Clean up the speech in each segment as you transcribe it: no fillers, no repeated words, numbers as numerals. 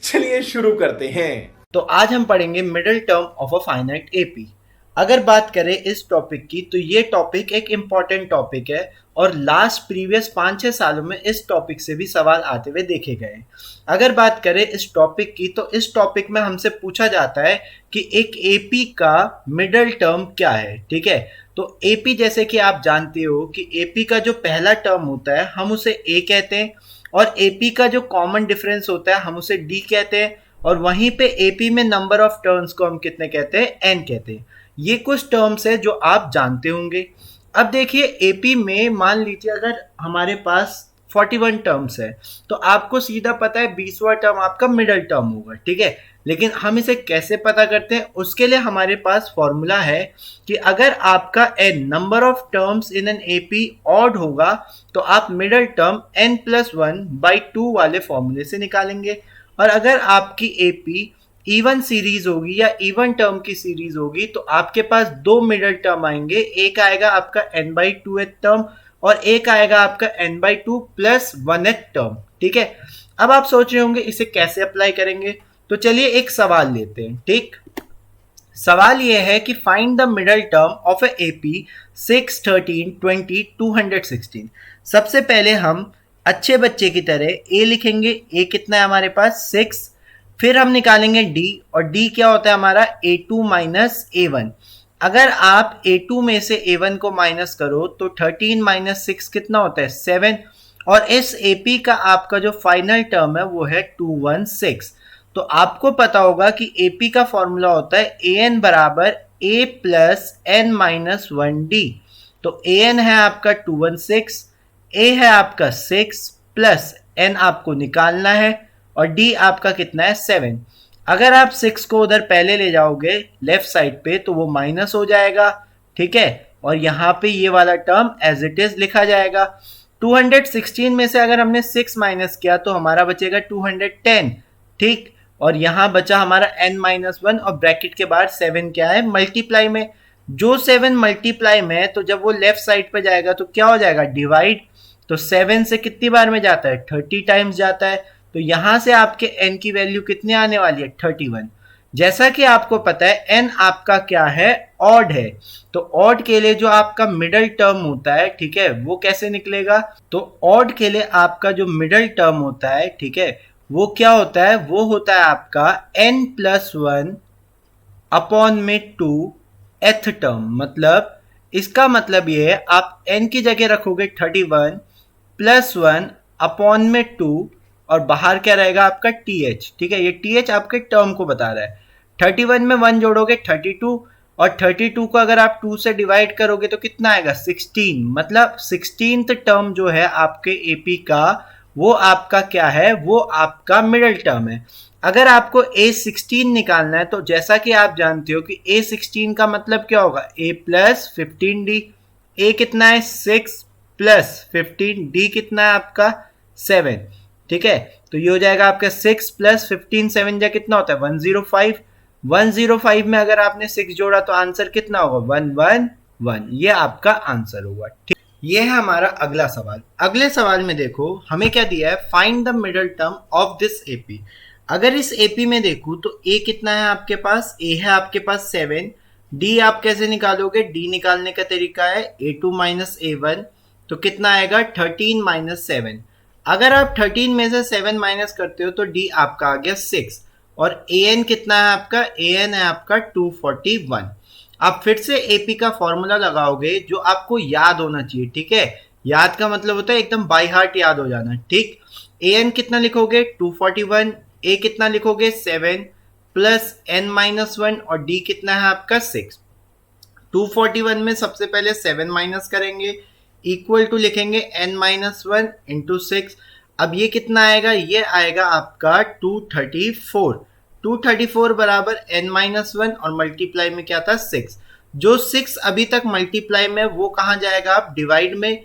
चलिए शुरू करते हैं। तो आज हम पढ़ेंगे middle term of a finite AP. अगर बात करें इस टॉपिक की तो ये टॉपिक एक इम्पॉर्टेंट टॉपिक है और लास्ट प्रीवियस 5-6 सालों में इस टॉपिक से भी सवाल आते हुए देखे गए हैं। अगर बात करें इस टॉपिक की तो इस टॉपिक में हमसे पूछा जाता है कि एक एपी का मिडिल टर्म क्या है। ठीक है, तो एपी जैसे कि आप जानते हो कि एपी का जो पहला टर्म होता है हम उसे ए कहते हैं और एपी का जो कॉमन डिफरेंस होता है हम उसे डी कहते हैं और वहीं पे एपी में नंबर ऑफ टर्म्स को हम कितने कहते हैं, एन कहते हैं। ये कुछ टर्म्स है जो आप जानते होंगे। अब देखिए एपी में मान लीजिए अगर हमारे पास 41 टर्म्स है तो आपको सीधा पता है 20वां टर्म आपका मिडिल टर्म होगा। ठीक है, लेकिन हम इसे कैसे पता करते हैं, उसके लिए हमारे पास फॉर्मूला है कि अगर आपका an number of terms in an AP odd होगा तो आप मिडिल टर्म n+1/2 वाले फॉर्मूले से निकालेंगे। और अगर आपकी एपी इवन सीरीज होगी या इवन टर्म की सीरीज होगी तो आपके पास दो मिडिल टर्म आएंगे, एक आएगा आपका n/2th टर्म और एक आएगा आपका n/2 प्लस 1th टर्म। ठीक है, अब आप सोच रहे होंगे इसे कैसे अप्लाई करेंगे, तो चलिए एक सवाल लेते हैं। ठीक, सवाल यह है कि find the middle term of A AP 6, 13, 20, 216। सबसे पहले हम अच्छे बच्चे की तरह ए लिखेंगे। ए कितना है हमारे पास 6। फिर हम निकालेंगे डी और डी क्या होता है हमारा a2 माइनस a1। अगर आप a2 में से a1 को माइनस करो तो 13 माइनस 6 कितना होता है 7 और इस AP का आपका जो फाइनल टर्म है वो है 216। तो आपको पता होगा कि AP का फॉर्मूला होता है an बराबर a plus n minus 1d। तो an है आपका 216, a है आपका 6 प्लस n आपको निकालना है और d आपका कितना है 7। अगर आप 6 को उधर पहले ले जाओगे लेफ्ट साइड पे तो वो माइनस हो जाएगा। ठीक है, और यहाँ पे ये वाला टर्म एज इट इज लिखा जाएगा। 216 में से अगर हमने 6 माइनस किया तो हमारा बचेगा 210। ठीक, और यहाँ बचा हमारा n-1 और ब्रैकेट के बाहर 7 क्या है मल्टीप्लाई में। जो 7 मल्टीप्लाई में है तो जब वो लेफ्ट साइड पे जाएगा तो क्या हो जाएगा डिवाइड। तो 7 से कितनी बार में जाता है 30 टाइम्स जाता है। तो यहां से आपके n की वैल्यू कितनी आने वाली है 31। जैसा कि आपको पता है n आपका क्या है ऑड है, तो ऑड के लिए जो आपका मिडिल टर्म होता है, ठीक है, वो कैसे निकलेगा। तो ऑड के लिए आपका जो मिडिल टर्म होता है, ठीक है, वो क्या होता है, वो होता है आपका n+1 अपॉन में 2 एथ टर्म। मतलब इसका मतलब ये है आप n की जगह रखोगे 31 प्लस 1 अपॉन में 2 और बाहर क्या रहेगा आपका th। ठीक है, ये th आपके टर्म को बता रहा है। 31 में 1 जोड़ोगे 32 और 32 को अगर आप 2 से डिवाइड करोगे तो कितना आएगा 16। मतलब 16th टर्म जो है आपके एपी का वो आपका क्या है, वो आपका मिडिल टर्म है। अगर आपको A16 निकालना है तो जैसा कि आप जानते हो कि A16 का मतलब क्या होगा A प्लस 15D। A कितना है 6 प्लस 15, D कितना है आपका 7। ठीक है, तो ये हो जाएगा आपका 6 प्लस 15, 7 जा कितना होता है 105। 105 में अगर आपने 6 जोड़ा तो आंसर कितना होगा 111। ये आपका आंसर होगा। ठीक, ये है हमारा अगला सवाल। अगले सवाल में देखो हमें क्या दिया है, find the middle term of this AP. अगर इस एपी में देखूं तो ए कितना है आपके पास, ए है आपके पास 7। डी आप कैसे निकालोगे, डी निकालने का तरीका है a2 माइनस a1। तो कितना आएगा 13 माइनस 7। अगर आप 13 में से 7 माइनस करते हो तो डी आपका आ गया 6 और an कितना है आपका, an है आपका 241। आप फिर से एपी का फॉर्मूला लगाओगे जो आपको याद होना चाहिए। ठीक है, याद का मतलब होता है एकदम बाय हार्ट याद हो जाना। ठीक, an कितना लिखोगे 241, a कितना लिखोगे 7 प्लस n-1 और d कितना है आपका 6। 241 में सबसे पहले 7 माइनस करेंगे, इक्वल टू लिखेंगे n-1 इंटू 6। अब ये कितना आएगा, ये आएगा आपका 234। 234 बराबर n-1 और मल्टीप्लाई में क्या था 6। जो 6 अभी तक मल्टीप्लाई में वो कहाँ जाएगा आप डिवाइड में।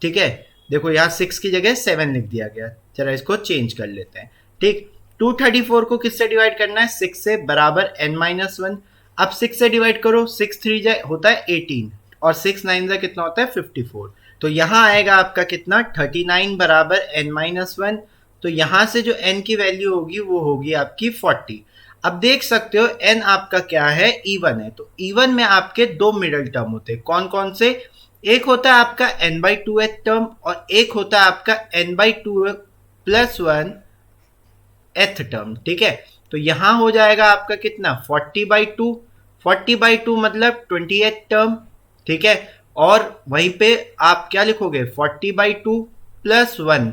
ठीक है, देखो यहाँ 6 की जगह 7 लिख दिया गया। चलो इसको चेंज कर लेते हैं। ठीक, 234 को किससे डिवाइड करना है 6 से, बराबर n-1। अब 6 से डिवाइड करो, 6 3 जाए होता है 18 और 6 9 जा कितना होता है 54। तो यहाँ आएगा आपका कितना 39 बराबर n-1। तो यहां से जो n की वैल्यू होगी वो होगी आपकी 40। अब देख सकते हो n आपका क्या है, इवन है। तो इवन में आपके दो मिडल टर्म होते हैं, कौन कौन से? एक होता है आपका n बाई टू टर्म और एक होता है आपका n by two plus one th term. ठीक है, तो यहां हो जाएगा आपका कितना, 40/2। 40/2 मतलब 28 टर्म। ठीक है, और वहीं पे आप क्या लिखोगे, 40/2 प्लस वन।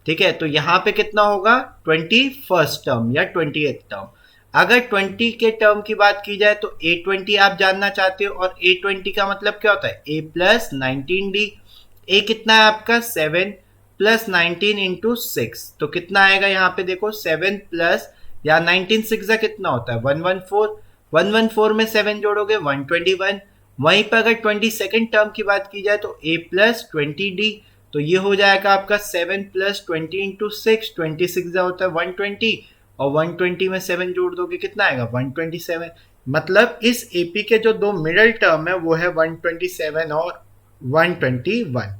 ठीक है, तो यहां पे कितना होगा, 21st टर्म या 28th टर्म। अगर 20 के टर्म की बात की जाए तो A20 आप जानना चाहते हो, और A20 का मतलब क्या होता है, A प्लस 19D। ए कितना है आपका, 7 प्लस 19 इंटू 6। तो कितना आएगा यहाँ पे देखो, 7 प्लस या 19 सिक्स कितना होता है, 114। 114 में 7 जोड़ोगे 121। वहीं पर अगर 22nd टर्म की बात की जाए तो a प्लस 20d। तो ये हो जाएगा आपका 7 प्लस 20 इंटू 6। 26 होता है 120, और 120 में 7 जोड़ दोगे कितना आएगा, 127। मतलब इस एपी के जो दो मिडल टर्म है वो है 127 और 121।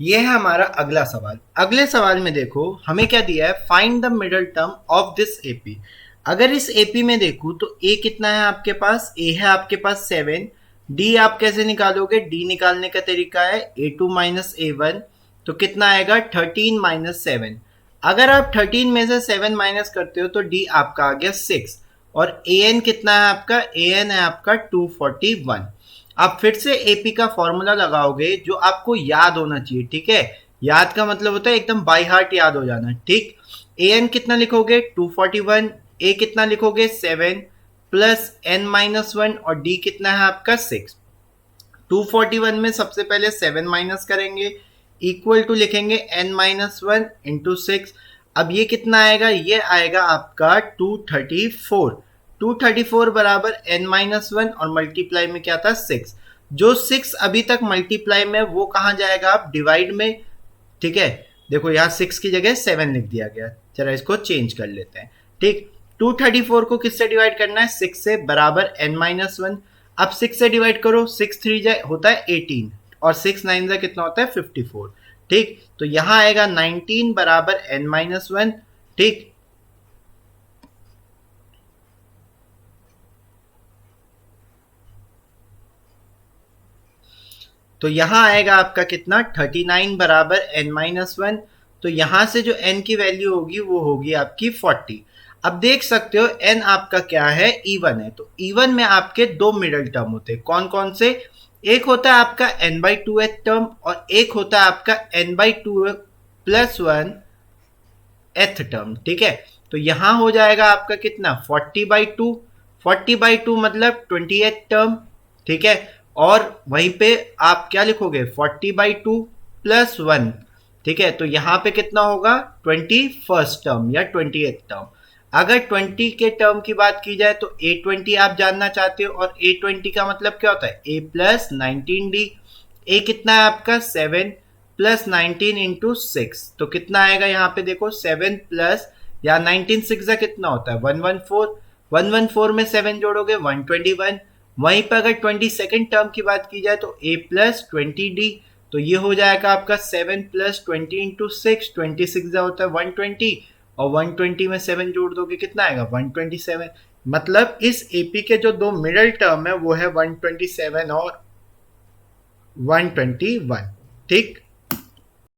ये है हमारा अगला सवाल। अगले सवाल में देखो हमें क्या दिया है, find the middle term of this AP. अगर इस एपी में देखूं तो ए कितना है आपके पास, ए है आपके पास 7। डी आप कैसे निकालोगे, डी निकालने का तरीका है A2 - A1। तो कितना आएगा, 13 - 7। अगर आप 13 में से 7 माइनस करते हो तो डी आपका आ गया 6। और ए एन कितना है आपका, ए एन है आपका 241। आप फिर से एपी का फॉर्मूला लगाओगे जो आपको याद होना चाहिए। ठीक है, याद का मतलब होता है एकदम बाय हार्ट याद हो जाना। ठीक, ए एन कितना लिखोगे, 241। ए कितना लिखोगे, 7 प्लस n-1, और डी कितना है आपका 6। 241 में सबसे पहले 7 माइनस करेंगे, इक्वल टू लिखेंगे n-1 इंटू 6। अब ये कितना आएगा, ये आएगा आपका 234। 234 बराबर n-1 और मल्टीप्लाई में क्या था, 6। जो 6 अभी तक मल्टीप्लाई में वो कहाँ जाएगा, आप डिवाइड में। ठीक है, देखो यहाँ 6 की जगह 7 लिख दिया गया, जरा इसको चेंज कर लेते हैं। ठीक, 234 को किससे डिवाइड करना है, 6 से, बराबर n-1। अब 6 से डिवाइड करो, 6 3 जाए होता है 18, और 6 9 जा कितना होता है 54। ठीक, तो यहां आएगा 19 बराबर n-1। ठीक, तो यहां आएगा आपका कितना, 39 बराबर n-1। तो यहां से जो n की वैल्यू होगी वो होगी आपकी 40। अब देख सकते हो n आपका क्या है, इवन है। तो इवन में आपके दो मिडल टर्म होते हैं, कौन कौन से? एक होता है आपका n/2 टर्म और एक होता है आपका n/2 plus one th term. ठीक है, तो यहां हो जाएगा आपका कितना, 40/2। 40/2 मतलब 28 टर्म। ठीक है, और वहीं पे आप क्या लिखोगे, 40/2 प्लस वन। ठीक है, तो यहां पे कितना होगा, 21st टर्म या 28th टर्म। अगर 20 के टर्म की बात की जाए तो A20 आप जानना चाहते हो, और A20 का मतलब क्या होता है, A प्लस 19D। ए कितना है आपका, 7 प्लस 19 इंटू 6। तो कितना आएगा यहाँ पे देखो, 7 प्लस या 19 सिक्स कितना होता है, 114। 114 में 7 जोड़ोगे 121। वहीं पर अगर 22nd टर्म की बात की जाए तो a प्लस 20d। तो ये हो जाएगा आपका 7 प्लस 20 इंटू 6। 26 होता है 120, और 120 में 7 जोड़ दोगे कितना आएगा, 127। मतलब इस एपी के जो दो मिडल टर्म है वो है 127 और 121। ठीक,